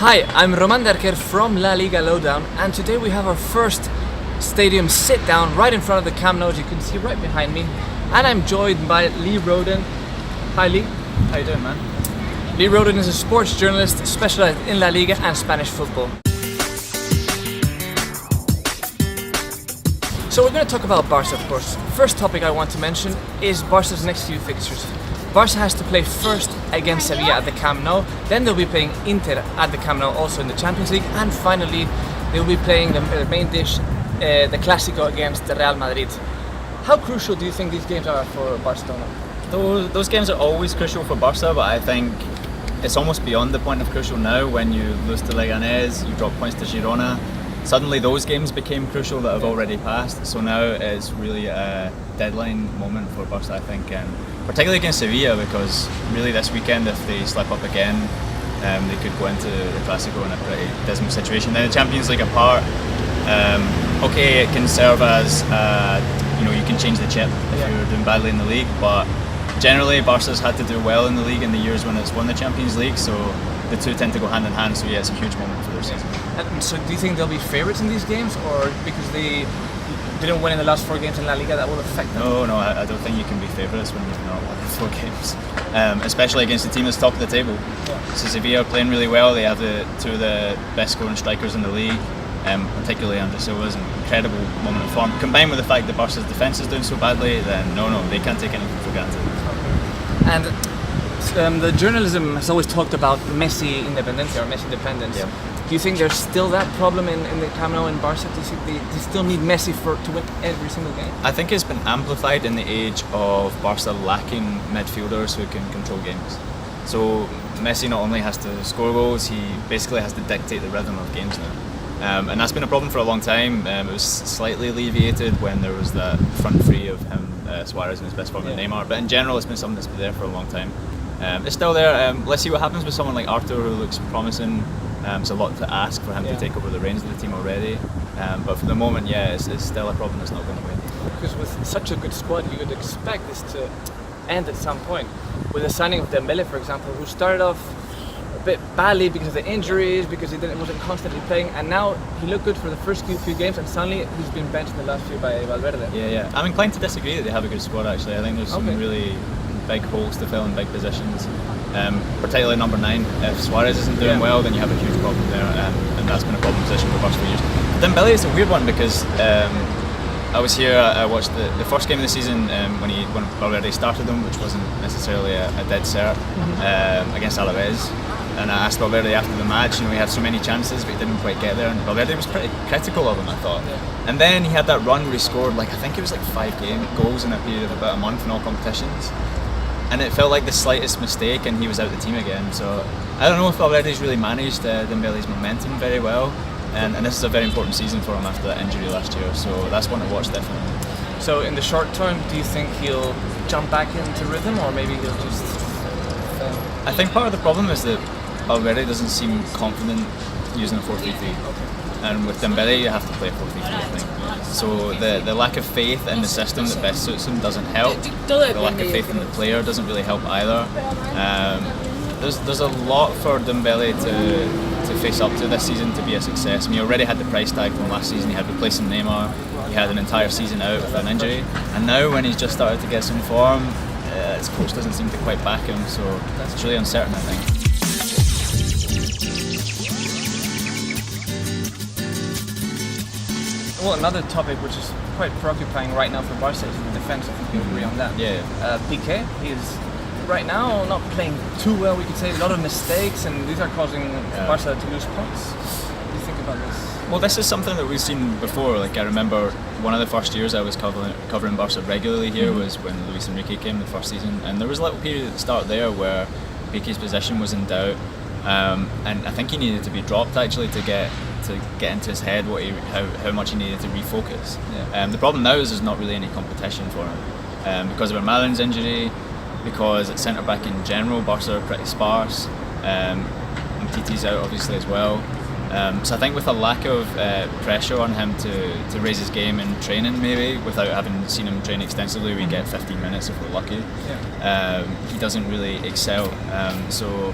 Hi, I'm Román de Arquer from LaLiga Lowdown, and today we have our first Stadium Sitdown right in front of the Camp Nou, as you can see right behind me. And I'm joined by Lee Roden. Hi Lee. How you doing, man? Lee Roden is a sports journalist specialized in La Liga and Spanish football. So we're going to talk about Barca, of course. First topic I want to mention is Barca's next few fixtures. Barca has to play first against Sevilla at the Camp Nou, then they'll be playing Inter at the Camp Nou also in the Champions League, and finally they'll be playing the main dish, the Clásico against the Real Madrid. How crucial do you think these games are for Barcelona? Those games are always crucial for Barca, but I think it's almost beyond the point of crucial now. When you lose to Leganés, you drop points to Girona, suddenly those games became crucial that have already passed, so now it's really a deadline moment for Barca, I think, and particularly against Sevilla, because really this weekend if they slip up again they could go into the Clásico in a pretty dismal situation. Then the Champions League apart, okay, it can serve as you can change the chip if you're doing badly in the league, but generally Barca's had to do well in the league in the years when it's won the Champions League, so the two tend to go hand in hand, so yeah, it's a huge moment for their season. And so do you think they'll be favourites in these games, or because they didn't win in the last 4 games in La Liga that will affect them? No, I don't think you can be favourites when you've not won 4 games, especially against a team that's top of the table. Yeah. So Sevilla are playing really well, they have two of the best scoring strikers in the league, particularly Andre Silva's an incredible moment of form. Combined with the fact that Barca's defence is doing so badly, then no, they can't take anything for granted. And the journalism has always talked about Messi independencia or Messi dependence. Yeah. Do you think there's still that problem in the Camp Nou in Barca? Do you think they still need Messi to win every single game? I think it's been amplified in the age of Barca lacking midfielders who can control games. So Messi not only has to score goals, he basically has to dictate the rhythm of games now. And that's been a problem for a long time. It was slightly alleviated when there was that front three of him, Suarez in his best form, and Neymar. But in general, it's been something that's been there for a long time. It's still there. Let's see what happens with someone like Arthur, who looks promising. It's a lot to ask for him to take over the reins of the team already. But for the moment, yeah, it's still a problem that's not going away. Because with such a good squad, you would expect this to end at some point. With the signing of Dembélé, for example, who started off a bit badly because of the injuries, because he wasn't constantly playing, and now he looked good for the first few games, and suddenly he's been benched in the last few by Valverde. Yeah. I'm inclined to disagree that they have a good squad, actually. I think there's some really big holes to fill in big positions, particularly number 9. If Suarez isn't doing well, then you have a huge problem there, and that's been a problem position for Barca for years. Dembélé is a weird one because I was here, I watched the first game of the season when Valverde started them, which wasn't necessarily a dead cert, against Alaves, and I asked Valverde after the match, he had so many chances but he didn't quite get there, and Valverde was pretty critical of him, I thought. And then he had that run where he scored I think it was 5 goals in a period of about a month in all competitions, and it felt like the slightest mistake and he was out of the team again. So I don't know if Valverde's really managed Dembélé's momentum very well, and this is a very important season for him after that injury last year, so that's one to watch definitely. So in the short term, do you think he'll jump back into rhythm, or maybe he'll just I think part of the problem is that Valverde doesn't seem confident using a 4-3-3. And with Dembélé you have to play a 4-3-3, I think. So the lack of faith in the system that best suits him doesn't help. The lack of faith in the player doesn't really help either. There's a lot for Dembélé to face up to this season to be a success. I mean, he already had the price tag from last season. He had replacing Neymar. He had an entire season out with an injury, and now when he's just started to get some form, his coach doesn't seem to quite back him. So it's really uncertain, I think. Well, another topic which is quite preoccupying right now for Barca is the defence. I think you agree on that. Yeah. Piqué, he is right now not playing too well, we could say. A lot of mistakes, and these are causing Barca to lose points. What do you think about this? Well, this is something that we've seen before. I remember one of the first years I was covering Barca regularly here was when Luis Enrique came the first season, and there was a little period at the start there where Piqué's position was in doubt, and I think he needed to be dropped actually to get into his head how much he needed to refocus. The problem now is there's not really any competition for him because of Ermalin's injury, because at centre back in general Barca are pretty sparse, and Titi's out obviously as well. So I think with a lack of pressure on him to raise his game in training, maybe without having seen him train extensively, we get 15 minutes if we're lucky. He doesn't really excel. So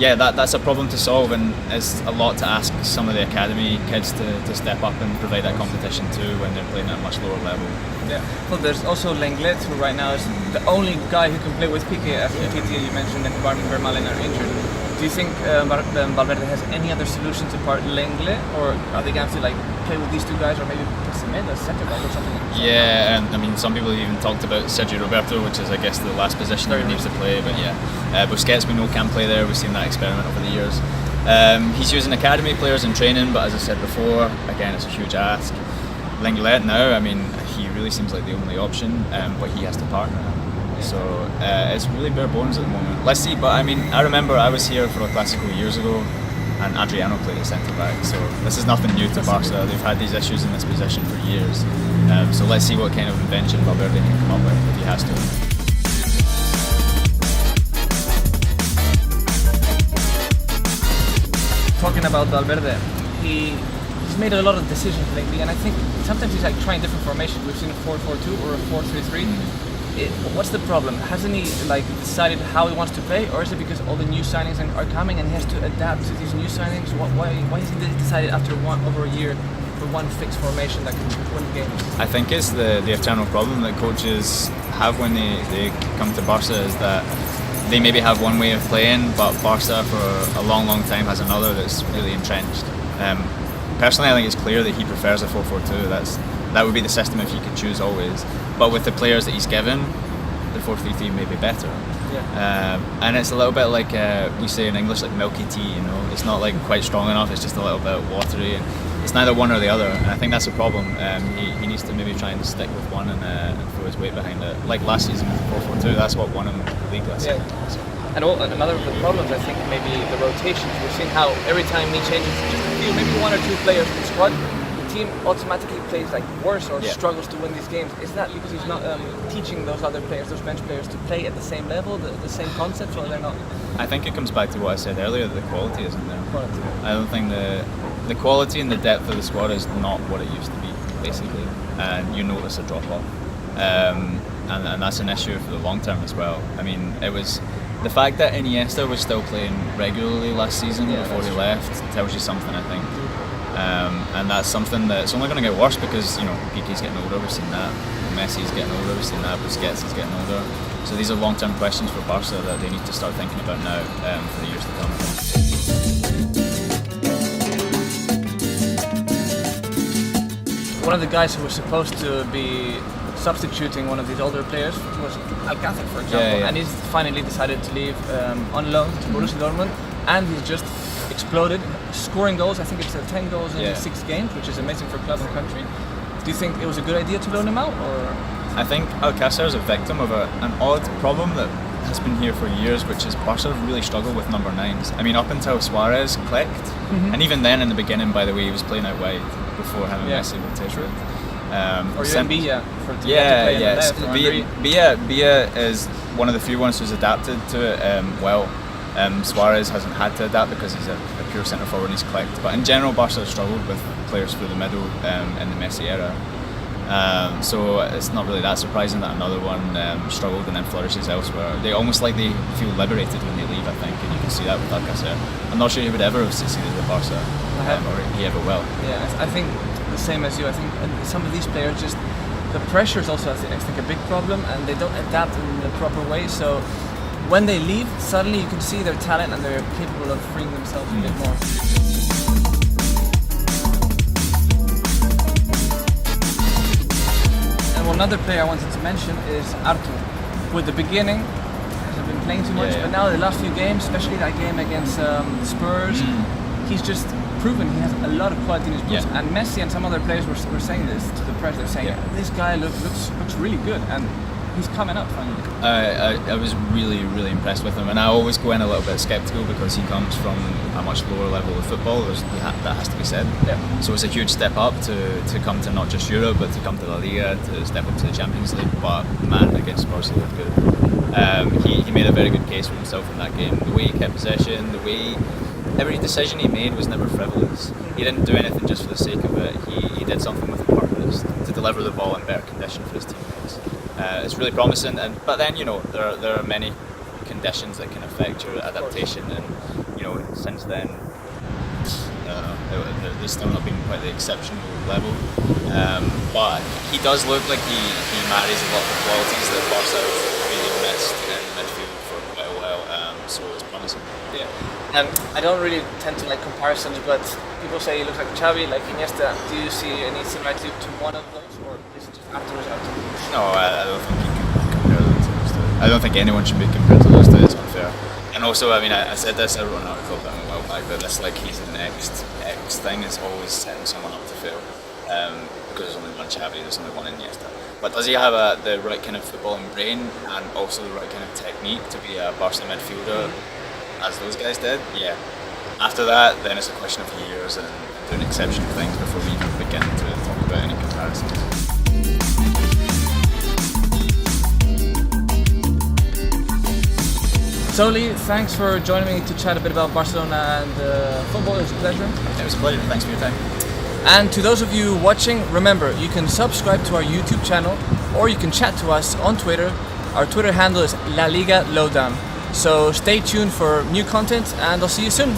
yeah, that's a problem to solve, and it's a lot to ask some of the academy kids to step up and provide that competition too when they're playing at a much lower level. Yeah. Well, there's also Lenglet, who right now is the only guy who can play with Piqué after Titi, you mentioned, and Vermaelen are injured. Do you think Valverde has any other solution to part Lenglet, or are they going to like play with these two guys, or maybe put Semedo as centre back or something? Yeah, and I mean, some people have even talked about Sergio Roberto, which is, I guess, the last position he needs to play. But yeah, Busquets, we know, can play there. We've seen that experiment over the years. He's using academy players in training, but as I said before, again, it's a huge ask. Lenglet now, I mean, he really seems like the only option, but he has to partner. So it's really bare bones at the moment. Let's see, but I mean, I remember I was here for a Classico years ago, and Adriano played at centre back. So this is nothing new to Barca. They've had these issues in this position for years. So let's see what kind of invention Valverde can come up with if he has to. Talking about Valverde, he's made a lot of decisions lately, and I think sometimes he's like trying different formations. We've seen a 4-4-2 or a 4-3-3. What's the problem? Hasn't he like decided how he wants to play, or is it because all the new signings are coming and he has to adapt to these new signings? Why hasn't he decided after over a year for one fixed formation that can win games? I think it's the eternal problem that coaches have when they come to Barca, is that they maybe have one way of playing, but Barca for a long time has another that's really entrenched. Personally, I think it's clear that he prefers a 4-4-2. That would be the system if he could choose always. But with the players that he's given, the 4-3-3 may be better. Yeah. And it's a little bit like we say in English, like milky tea. You know, it's not like quite strong enough. It's just a little bit watery, and it's neither one or the other. And I think that's a problem. He needs to maybe try and stick with one and throw his weight behind it. Like last season with the 4-4-2, that's what won him the league last season. And another of the problems, I think, maybe the rotations. We've seen how every time he changes just a few, maybe one or two players in the squad, the team automatically plays like worse or struggles to win these games. Is that because he's not teaching those other players, those bench players, to play at the same level, the same concepts, or they're not? I think it comes back to what I said earlier, that the quality isn't there. I don't think the quality and the depth of the squad is not what it used to be, basically. And you notice a drop-off. And that's an issue for the long term as well. I mean, it was the fact that Iniesta was still playing regularly last season before he left tells you something, I think. And that's something that's only going to get worse because, you know, Piqué's getting older, we've seen that. Messi's getting older, we've seen that. Busquets is getting older. So these are long-term questions for Barca that they need to start thinking about now for the years to come. One of the guys who was supposed to be substituting one of these older players was Alcácer, for example, and he's finally decided to leave on loan to Borussia Dortmund, and he's just exploded, scoring goals. I think it's 10 goals in 6 games, which is amazing for a club and country. Do you think it was a good idea to loan him out, or? I think Alcácer is a victim of an odd problem that has been here for years, which is Barca really struggled with number 9s. I mean, up until Suarez clicked, and even then in the beginning, by the way, he was playing out wide before him and Messi rotated. Or even Villa for to Villa is one of the few ones who's adapted to it well. Suarez hasn't had to adapt because he's a pure centre forward and he's clicked. But in general, Barca struggled with players through the middle in the Messi era. So it's not really that surprising that another one struggled and then flourishes elsewhere. They almost like they feel liberated when they leave, I think, and you can see that with Alcácer. I'm not sure he would ever have succeeded at Barca, or he ever will. Yeah, I think the same as you. I think some of these players just, the pressure is also, I think, a big problem, and they don't adapt in the proper way. So when they leave, suddenly you can see their talent and they're capable of freeing themselves a bit more. Another player I wanted to mention is Artur. With the beginning, hasn't been playing too much, but now the last few games, especially that game against Spurs, he's just proven he has a lot of quality in his boots. And Messi and some other players were saying this to the press. They're saying this guy looks really good, and he's coming up finally. I was really impressed with him, and I always go in a little bit sceptical because he comes from a much lower level of football. That has to be said. So it's a huge step up to come to not just Europe, but to come to LaLiga, to step up to the Champions League. But man, against Spurs, he looked good. He made a very good case for himself in that game. The way he kept possession, the way every decision he made was never frivolous. He didn't do anything just for the sake of it. He did something with a purpose to deliver the ball in better condition for his teammates. It's really promising, but then, you know, there are many conditions that can affect your adaptation, and since then, there's still not been quite the exceptional level. But he does look like he marries a lot of the qualities that Barca have really missed in midfield for quite a while. So it's promising. Yeah. I don't really tend to like comparisons, but people say he looks like Xavi, like Iniesta. Do you see any similarity to one of those, or is it just after result? No, I don't think you can compare those two. I don't think anyone should be compared to those two. It's unfair. And also, I mean, I said this, I wrote an article about him a while back, that this like he's the next X thing is always setting someone up to fail. Because there's only one Xavi, there's only one Iniesta. But does he have the right kind of footballing brain and also the right kind of technique to be a Barca midfielder as those guys did? Yeah. After that, then it's a question of years and doing exceptional things before we even begin to talk about any comparisons. So Lee, thanks for joining me to chat a bit about Barcelona and football. It was a pleasure. It was a pleasure. Thanks for your time. And to those of you watching, remember, you can subscribe to our YouTube channel or you can chat to us on Twitter. Our Twitter handle is LaLiga Lowdown. So stay tuned for new content and I'll see you soon.